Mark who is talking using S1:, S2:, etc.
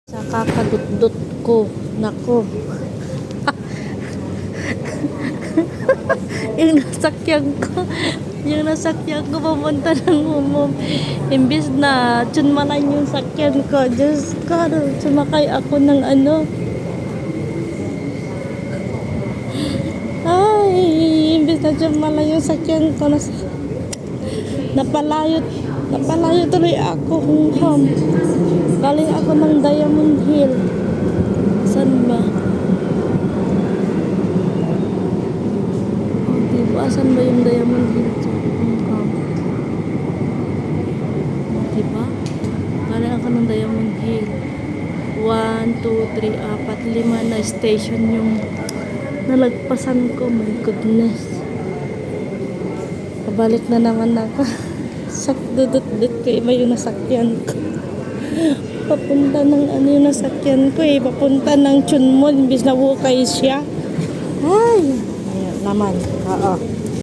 S1: Sa kakadut-dut ko. Nako. Yung nasakyan ko. Yung nasakyan ko papunta ng umum. Imbis na tsunmalan yung sakyan ko. Diyos ko. Sumakay ako ng ano. Ay. Imbis na tsunmalan yung sakyan ko. Napalayo tuloy ako. Galing ako ng Diamond Hill. Saan ba? Diba? Saan ba yung Diamond Hill? Diba? Galing ako ng Diamond Hill. 1, 2, 3, 4, 5 na station yung nalagpasan ko. My goodness. Pabalik na naman ako. Sakdudut-dut ko. Iba yung nasakyan ko. Papunta ng ano yung nasakyan ko eh. Papunta ng Chunmon. Imbis na Wukay siya. Ay! Ayan naman. Oo.